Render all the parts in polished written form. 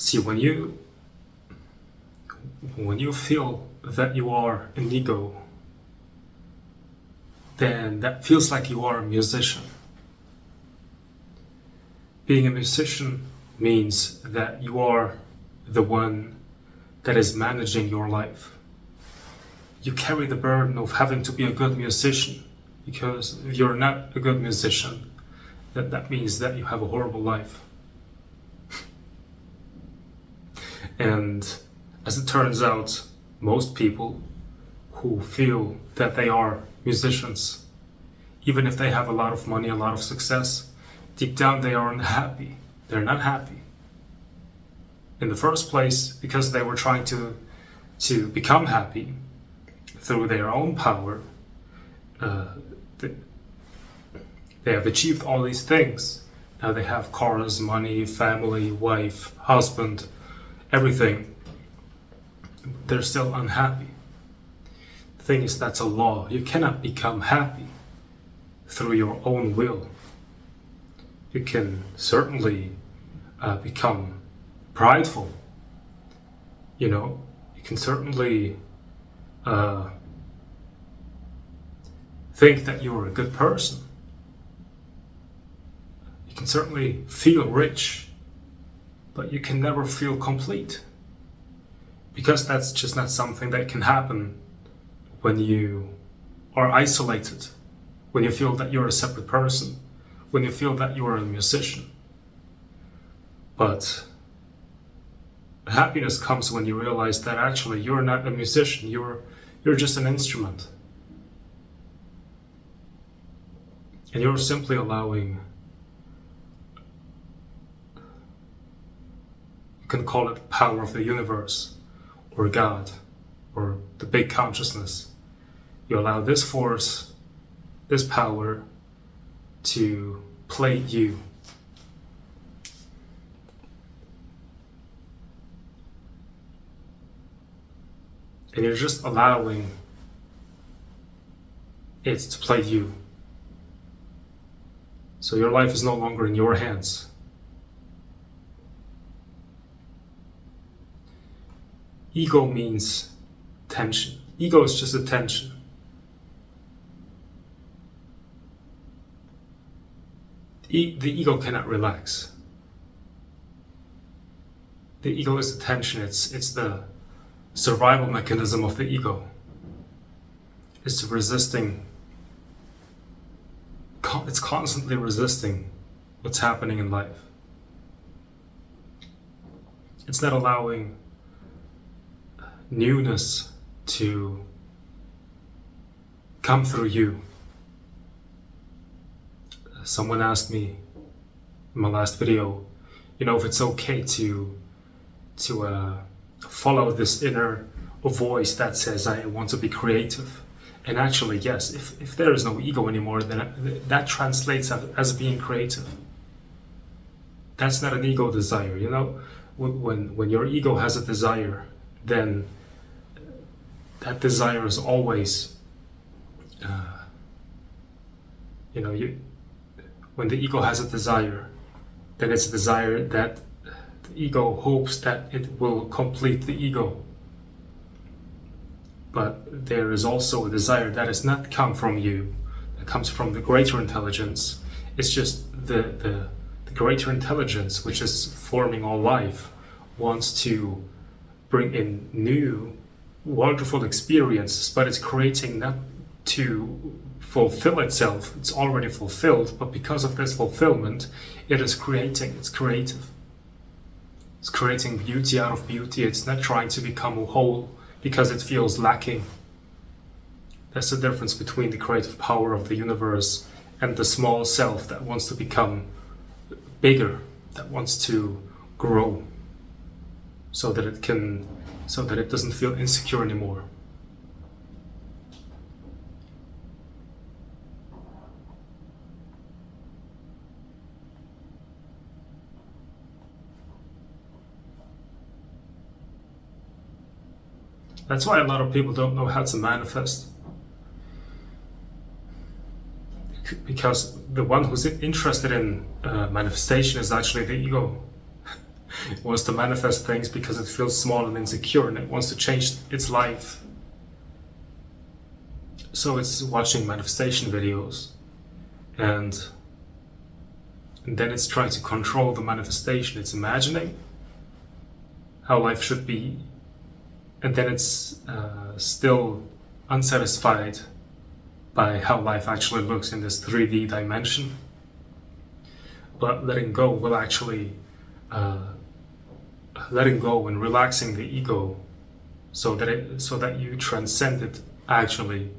See, when you feel that you are an ego, then that feels like you are a musician. Being a musician means that you are the one that is managing your life. You carry the burden of having to be a good musician, because if you're not a good musician, that means that you have a horrible life. And as it turns out, most people who feel that they are musicians, even if they have a lot of money, a lot of success, deep down they are unhappy. They're not happy. In the first place, because they were trying to become happy through their own power. They have achieved all these things. Now they have cars, money, family, wife, husband, everything. They're still unhappy. The thing is, that's a law. You cannot become happy through your own will. You can certainly become prideful. You know, you can certainly think that you're a good person. You can certainly feel rich, but you can never feel complete, because that's just not something that can happen when you are isolated, when you feel that you're a separate person, when you feel that you are a musician. But happiness comes when you realize that actually you're not a musician, you're just an instrument. And you're simply allowing, you can call it power of the universe, or God, or the big consciousness. You allow this force, this power, to play you. And you're just allowing it to play you. So your life is no longer in your hands. Ego means tension. Ego is just a tension. The ego cannot relax. The ego is the tension. It's the survival mechanism of the ego. It's resisting. It's constantly resisting what's happening in life. It's not allowing newness to come through you. Someone asked me in my last video, if it's okay to follow this inner voice that says I want to be creative. And actually, yes, if there is no ego anymore, then that translates as being creative. That's not an ego desire, When your ego has a desire, then that desire is always, when the ego has a desire, then it's a desire that the ego hopes that it will complete the ego. But there is also a desire that does not come from you, that comes from the greater intelligence. It's just the greater intelligence, which is forming all life, wants to bring in new, wonderful experiences, but it's creating not to fulfill itself. It's already fulfilled, but because of this fulfillment, it is creating. It's creative. It's creating beauty out of beauty. It's not trying to become a whole because it feels lacking. That's the difference between the creative power of the universe and the small self that wants to become bigger, that wants to grow, so that it doesn't feel insecure anymore. That's why a lot of people don't know how to manifest. Because the one who's interested in manifestation is actually the ego. It wants to manifest things because it feels small and insecure, and it wants to change its life. So it's watching manifestation videos, and then it's trying to control the manifestation. It's imagining how life should be, and then it's still unsatisfied by how life actually looks in this 3D dimension. But letting go will actually, letting go and relaxing the ego, so that you transcend it, actually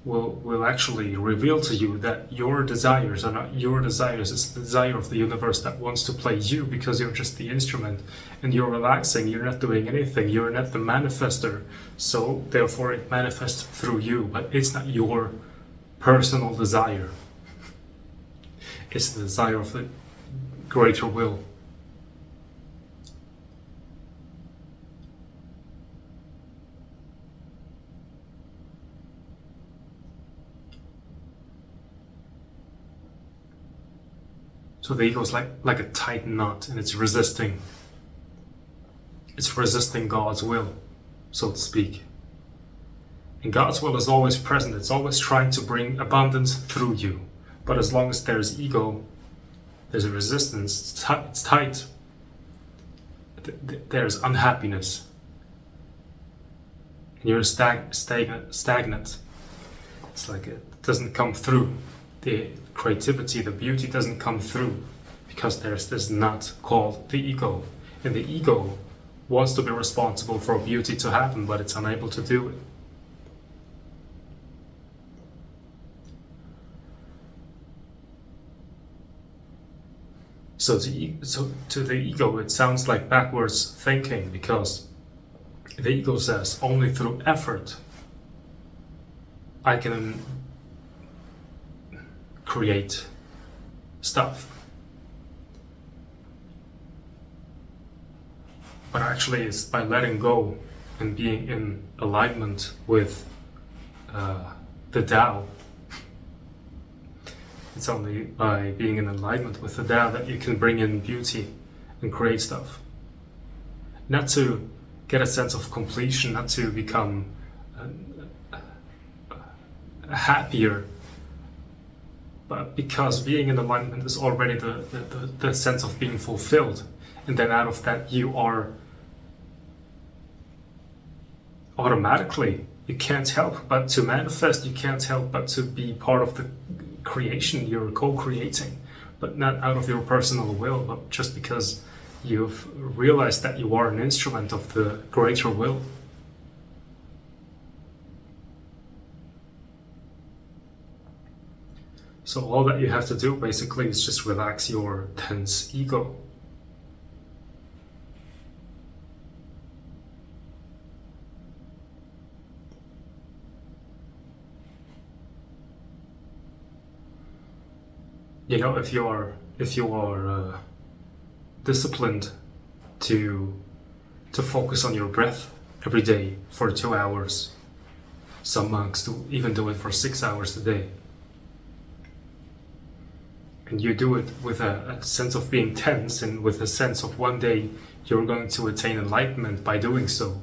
will actually reveal to you that your desires are not your desires. It's the desire of the universe that wants to play you, because you're just the instrument, and you're relaxing. You're not doing anything. You're not the manifester, so therefore it manifests through you, but it's not your personal desire. It's the desire of the greater will. So the ego is like a tight knot, and it's resisting. It's resisting God's will, so to speak. And God's will is always present. It's always trying to bring abundance through you. But as long as there's ego, there's a resistance. It's tight. There's unhappiness. And you're stagnant. It's like it doesn't come through. The creativity, the beauty doesn't come through, because there's this knot called the ego. And the ego wants to be responsible for beauty to happen, but it's unable to do it. So to the ego, it sounds like backwards thinking, because the ego says only through effort I can create stuff. But actually it's by letting go and being in alignment with the Tao. It's only by being in alignment with the Tao that you can bring in beauty and create stuff. Not to get a sense of completion, not to become happier, but because being in alignment is already the sense of being fulfilled. And then out of that you are automatically, you can't help but to manifest, you can't help but to be part of the creation you're co-creating, but not out of your personal will, but just because you've realized that you are an instrument of the greater will. So all that you have to do basically is just relax your tense ego. You know, if you are disciplined to focus on your breath every day for 2 hours, some monks even do it for 6 hours a day, and you do it with a sense of being tense and with a sense of one day you're going to attain enlightenment by doing so,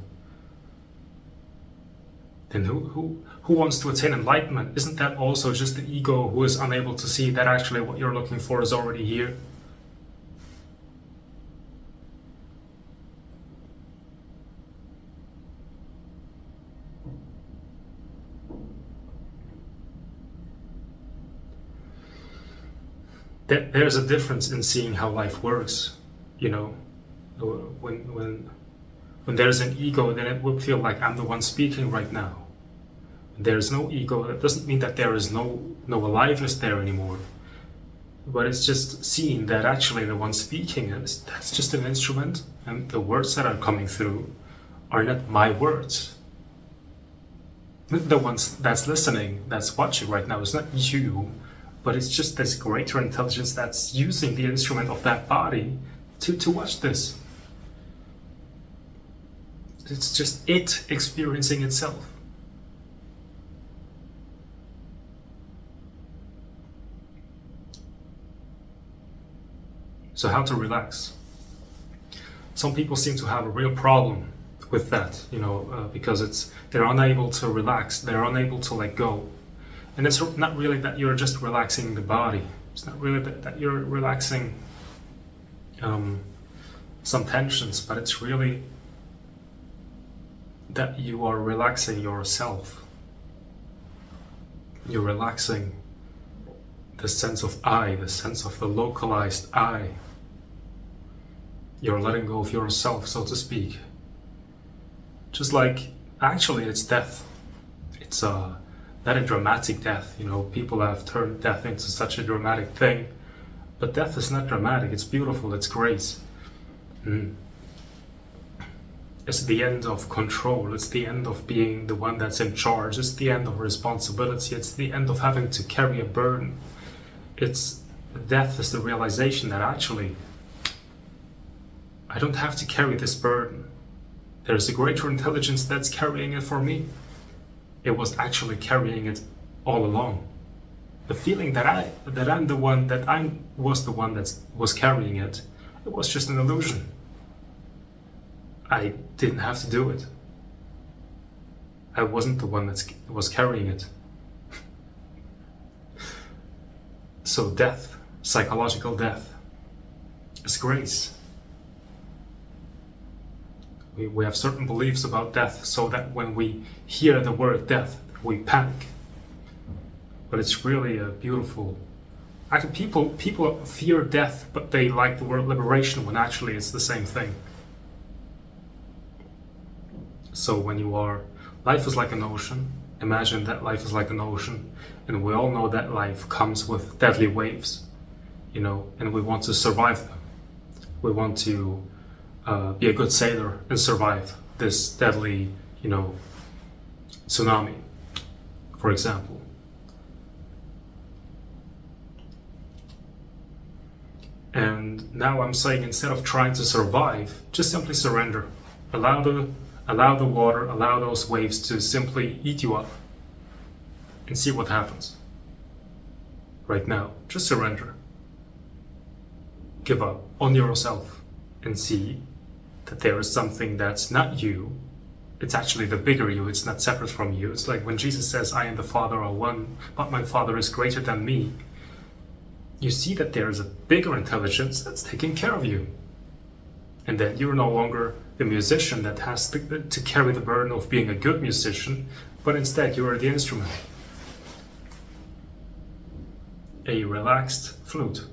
then who wants to attain enlightenment? Isn't that also just the ego who is unable to see that actually what you're looking for is already here? There's a difference in seeing how life works, you know. When there's an ego, then it will feel like I'm the one speaking right now. When there's no ego, that doesn't mean that there is no aliveness there anymore. But it's just seeing that actually the one speaking that's just an instrument, and the words that are coming through are not my words. The ones that's listening, that's watching right now, is not you, but it's just this greater intelligence that's using the instrument of that body to watch this. It's just it experiencing itself. So how to relax? some people seem to have a real problem with that, because they're unable to relax, they're unable to let go. And it's not really that you're just relaxing the body. It's not really that you're relaxing some tensions, but it's really that you are relaxing yourself. You're relaxing the sense of I, the sense of the localized I. You're letting go of yourself, so to speak. Just like, actually, it's death. It's not a dramatic death. People have turned death into such a dramatic thing. But death is not dramatic. It's beautiful. It's grace. It's the end of control. It's the end of being the one that's in charge. It's the end of responsibility. It's the end of having to carry a burden. Death is the realization that actually I don't have to carry this burden. There's a greater intelligence that's carrying it for me. It was actually carrying it all along. The feeling that I was the one that was carrying it, it was just an illusion. I didn't have to do it. I wasn't the one that was carrying it. So death, psychological death, is grace. We have certain beliefs about death, so that when we hear the word death, we panic. But it's really a beautiful... Actually, people fear death, but they like the word liberation, when actually it's the same thing. So when life is like an ocean. Imagine that life is like an ocean, and we all know that life comes with deadly waves, and we want to survive them. We want to be a good sailor and survive this deadly, tsunami, for example. And now I'm saying, instead of trying to survive, just simply surrender. Allow the water, allow those waves to simply eat you up, and see what happens. Right now, just surrender. Give up on yourself and see that there is something that's not you. It's actually the bigger you. It's not separate from you. It's like when Jesus says, I and the Father are one, but my Father is greater than me. You see that there is a bigger intelligence that's taking care of you. And that you're no longer the musician that has to carry the burden of being a good musician, but instead you are the instrument. A relaxed flute.